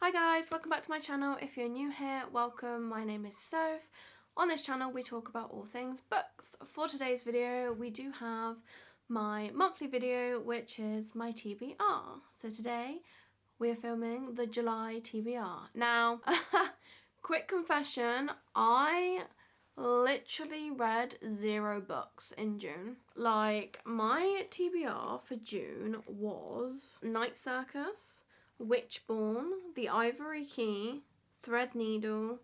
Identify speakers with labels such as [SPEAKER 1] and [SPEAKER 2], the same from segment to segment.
[SPEAKER 1] Hi guys, welcome back to my channel. If you're new here, welcome. My name is Soph. On this channel we talk about all things books. For today's video we do have my monthly video, which is my TBR. So today we are filming the July TBR. Now, quick confession, I literally read 0 books in June. Like, my TBR for June was Night Circus, Witchborn, The Ivory Key, Threadneedle,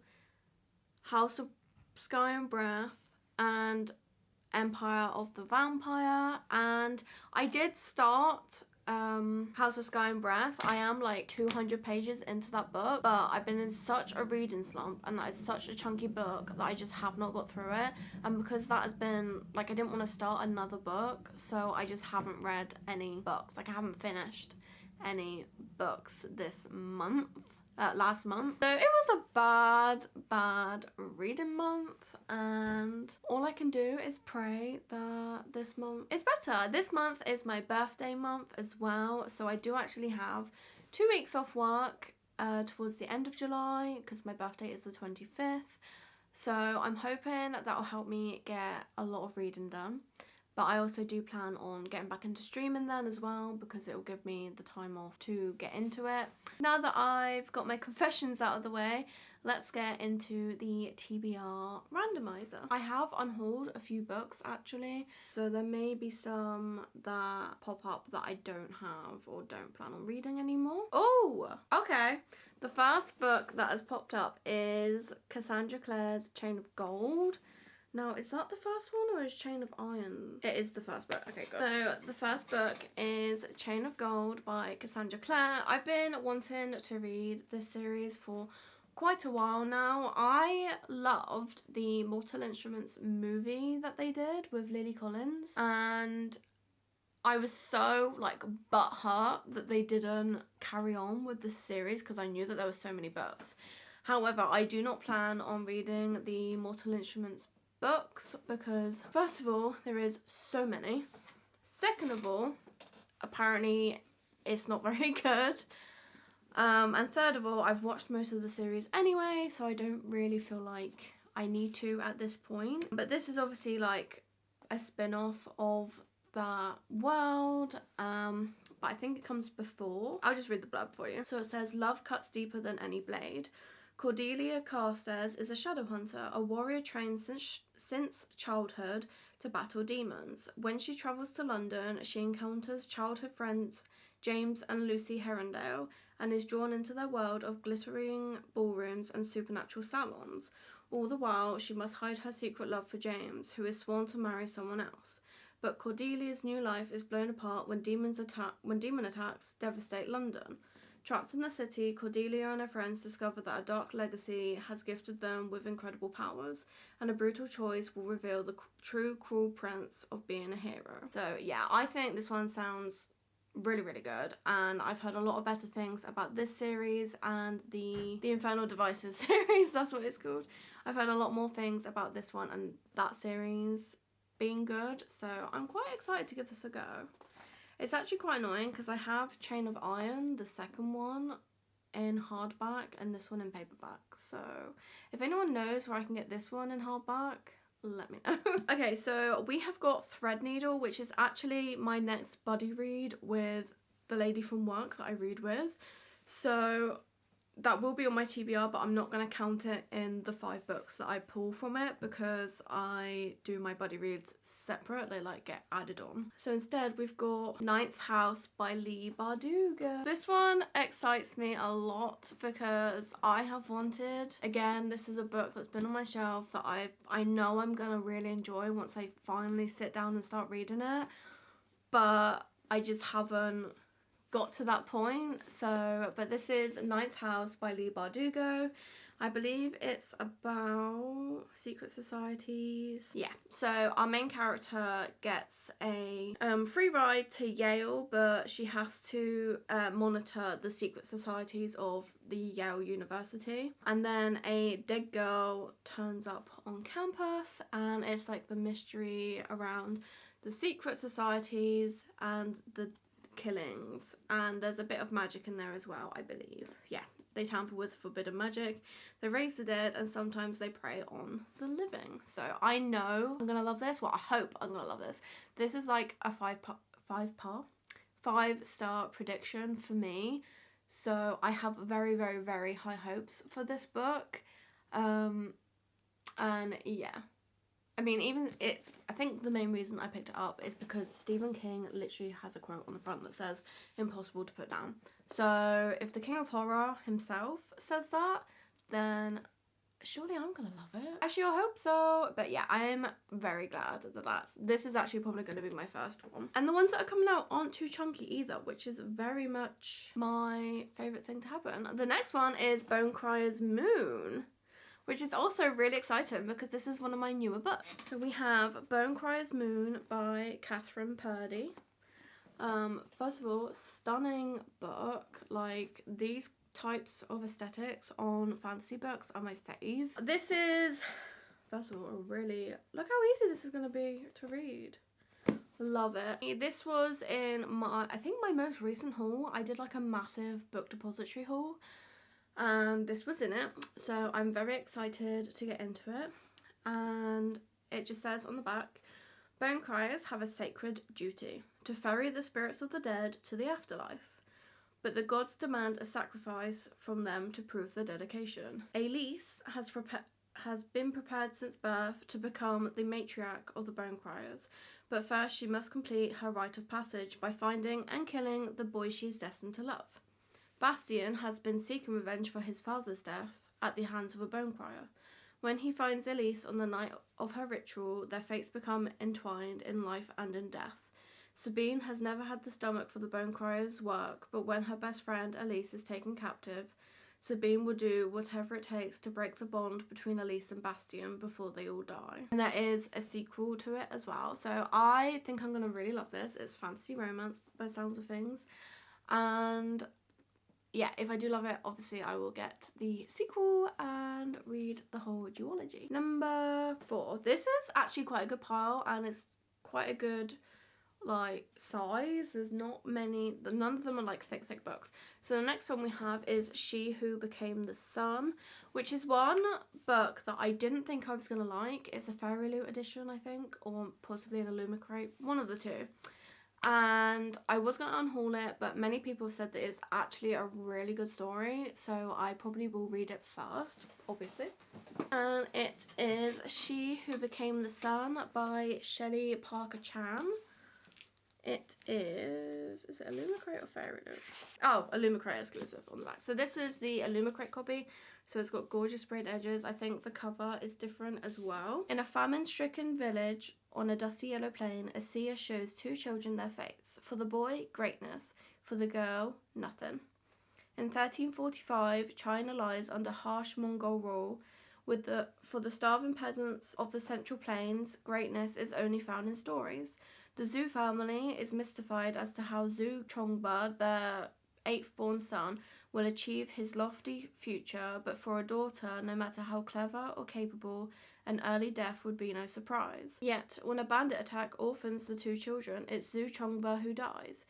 [SPEAKER 1] House of Sky and Breath, and Empire of the Vampire. And I did start House of Sky and Breath. I am like 200 pages into that book, but I've been in such a reading slump and that is such a chunky book that I just have not got through it. And because that has been like, I didn't want to start another book, so I just haven't read any books. Like, I haven't finished any books this month. Last month. So it was a bad reading month, and all I can do is pray that this month is better. This month is my birthday month as well, so I do actually have 2 weeks off work towards the end of July because my birthday is the 25th. So I'm hoping that will help me get a lot of reading done. But I also do plan on getting back into streaming then as well, because it will give me the time off to get into it. Now that I've got my confessions out of the way, let's get into the TBR randomizer. I have unhauled a few books actually, so there may be some that pop up that I don't have or don't plan on reading anymore. Oh, okay. The first book that has popped up is Cassandra Clare's Chain of Gold. Now, is that the first one or is Chain of Iron? It is the first book. Okay, good. So, the first book is Chain of Gold by Cassandra Clare. I've been wanting to read this series for quite a while now. I loved the Mortal Instruments movie that they did with Lily Collins, and I was so like butthurt that they didn't carry on with the series because I knew that there were so many books. However, I do not plan on reading the Mortal Instruments books because, first of all, there is so many. Second of all, apparently it's not very good. And third of all, I've watched most of the series anyway, so I don't really feel like I need to at this point. But this is obviously like a spin-off of that world, but I think it comes before. I'll just read the blurb for you. So it says, love cuts deeper than any blade. Cordelia Carstairs is a shadow hunter, a warrior trained since childhood to battle demons. When she travels to London, she encounters childhood friends James and Lucy Herondale and is drawn into their world of glittering ballrooms and supernatural salons. All the while, she must hide her secret love for James, who is sworn to marry someone else. But Cordelia's new life is blown apart when demon attacks devastate London. Trapped in the city, Cordelia and her friends discover that a dark legacy has gifted them with incredible powers, and a brutal choice will reveal the true cruel prince of being a hero. So yeah, I think this one sounds really good, and I've heard a lot of better things about this series and the Infernal Devices series, that's what it's called. I've heard a lot more things about this one and that series being good, so I'm quite excited to give this a go. It's actually quite annoying because I have Chain of Iron, the second one, in hardback and this one in paperback. So if anyone knows where I can get this one in hardback, let me know. Okay, so we have got Threadneedle, which is actually my next buddy read with the lady from work that I read with. So that will be on my TBR, but I'm not going to count it in the 5 books that I pull from it because I do my buddy reads separate. They like get added on. So instead we've got Ninth House by Leigh Bardugo. This one excites me a lot because I have wanted, again, this is a book that's been on my shelf that I know I'm going to really enjoy once I finally sit down and start reading it, but I just haven't got to that point. So, but this is Ninth House by Leigh Bardugo. I believe it's about secret societies. Yeah, so our main character gets a free ride to Yale, but she has to monitor the secret societies of the Yale University. And then a dead girl turns up on campus, and it's like the mystery around the secret societies and the killings, and there's a bit of magic in there as well, I believe. Yeah, They tamper with forbidden magic, they raise the dead, and sometimes they prey on the living. So I know I'm gonna love this. Well, I hope I'm gonna love this. This is like a 5-star prediction for me. So I have very, very, very high hopes for this book. And yeah. I mean, I think the main reason I picked it up is because Stephen King literally has a quote on the front that says, impossible to put down. So if the King of Horror himself says that, then surely I'm gonna love it. Actually, I hope so. But yeah, I am very glad that this is actually probably going to be my first one. And the ones that are coming out aren't too chunky either, which is very much my favourite thing to happen. The next one is Bone Crier's Moon, which is also really exciting because this is one of my newer books. So we have Bone Crier's Moon by Catherine Purdy. First of all, stunning book. Like, these types of aesthetics on fantasy books are my fave. This is, first of all, a really, look how easy this is going to be to read. Love it. This was in my, I think my most recent haul. I did like a massive book depository haul, and this was in it, so I'm very excited to get into it. And it just says on the back, Bone Criers have a sacred duty to ferry the spirits of the dead to the afterlife, but the gods demand a sacrifice from them to prove their dedication. Elise has been prepared since birth to become the matriarch of the Bone Criers, but first she must complete her rite of passage by finding and killing the boy she is destined to love. Bastian has been seeking revenge for his father's death at the hands of a bone crier. When he finds Elise on the night of her ritual, their fates become entwined in life and in death. Sabine has never had the stomach for the bone crier's work, but when her best friend Elise is taken captive, Sabine will do whatever it takes to break the bond between Elise and Bastian before they all die. And there is a sequel to it as well, so I think I'm going to really love this. It's fantasy romance by the sounds of things, and yeah, if I do love it, obviously I will get the sequel and read the whole duology. Number 4. This is actually quite a good pile, and it's quite a good like size. There's not many, none of them are like thick books. So the next one we have is She Who Became the Sun, which is one book that I didn't think I was gonna like. It's a Fairy Loot edition, I think, or possibly an Illumicrate, one of the two. And I was going to unhaul it, but many people have said that it's actually a really good story, so I probably will read it first, obviously. And it is She Who Became the Sun by Shelley Parker Chan. It is it Illumicrate or Fairy Loot? Oh, Illumicrate exclusive on the back. So this was the Illumicrate copy, so it's got gorgeous sprayed edges. I think the cover is different as well. In a famine-stricken village on a dusty yellow plain, a seer shows two children their fates. For the boy, greatness. For the girl, nothing. In 1345, China lies under harsh Mongol rule. For the starving peasants of the Central Plains, greatness is only found in stories. The Zhou family is mystified as to how Zhou Chongba, their 8th born son, will achieve his lofty future, but for a daughter, no matter how clever or capable, an early death would be no surprise. Yet, when a bandit attack orphans the two children, it's Zhou Chongba who dies.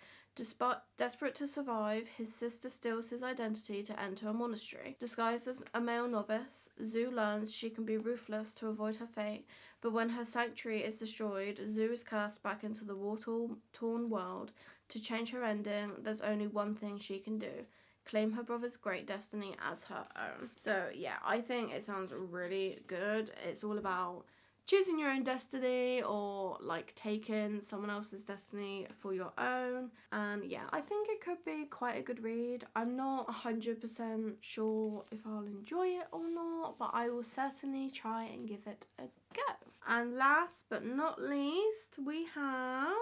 [SPEAKER 1] Desperate to survive, his sister steals his identity to enter a monastery. Disguised as a male novice, Zhou learns she can be ruthless to avoid her fate, but when her sanctuary is destroyed, Zhou is cast back into the war-torn world. To change her ending, there's only one thing she can do: claim her brother's great destiny as her own. So yeah, I think it sounds really good. It's all about choosing your own destiny, or like taking someone else's destiny for your own. And yeah, I think it could be quite a good read. I'm not 100% sure if I'll enjoy it or not, but I will certainly try and give it a go. And last but not least, we have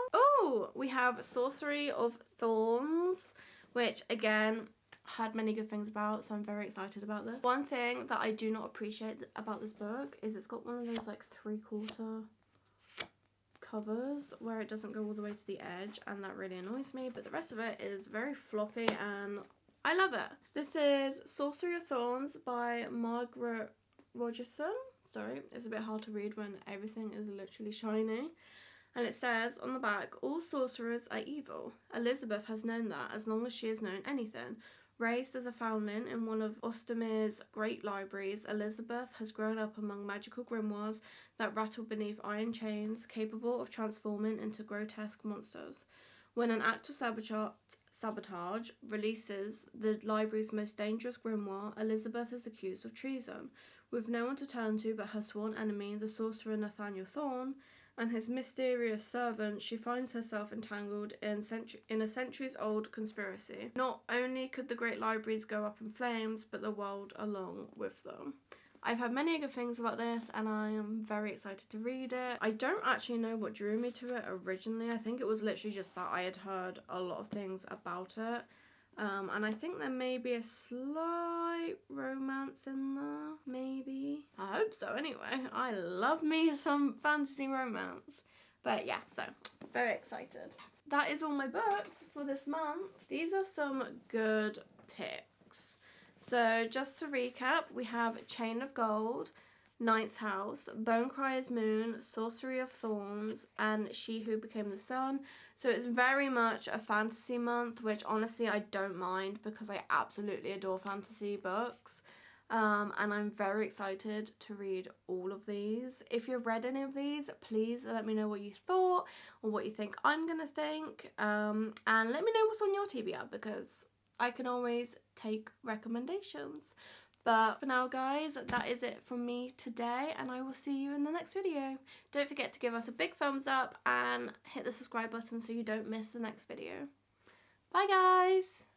[SPEAKER 1] Sorcery of Thorns, which again, heard many good things about, so I'm very excited about this. One thing that I do not appreciate about this book is it's got one of those like 3/4 covers where it doesn't go all the way to the edge, and that really annoys me, but the rest of it is very floppy and I love it. This is Sorcery of Thorns by Margaret Rogerson. Sorry, it's a bit hard to read when everything is literally shiny. And it says on the back, all sorcerers are evil. Elizabeth has known that as long as she has known anything. Raised as a foundling in one of Ostermere's great libraries, Elizabeth has grown up among magical grimoires that rattle beneath iron chains, capable of transforming into grotesque monsters. When an act of sabotage releases the library's most dangerous grimoire, Elizabeth is accused of treason. With no one to turn to but her sworn enemy, the sorcerer Nathaniel Thorn, and his mysterious servant, she finds herself entangled in a centuries-old conspiracy. Not only could the great libraries go up in flames, but the world along with them. I've heard many good things about this and I am very excited to read it. I don't actually know what drew me to it originally. I think it was literally just that I had heard a lot of things about it. And I think there may be a slight romance in there, maybe. I hope so anyway. I love me some fantasy romance. But yeah, so very excited. That is all my books for this month. These are some good picks. So just to recap, we have Chain of Gold, Ninth House, Bone Crier's Moon, Sorcery of Thorns, and She Who Became the Sun. So it's very much a fantasy month, which honestly I don't mind because I absolutely adore fantasy books. And I'm very excited to read all of these. If you've read any of these, please let me know what you thought or what you think I'm gonna think. And let me know what's on your TBR because I can always take recommendations. But for now guys, that is it from me today and I will see you in the next video. Don't forget to give us a big thumbs up and hit the subscribe button so you don't miss the next video. Bye guys!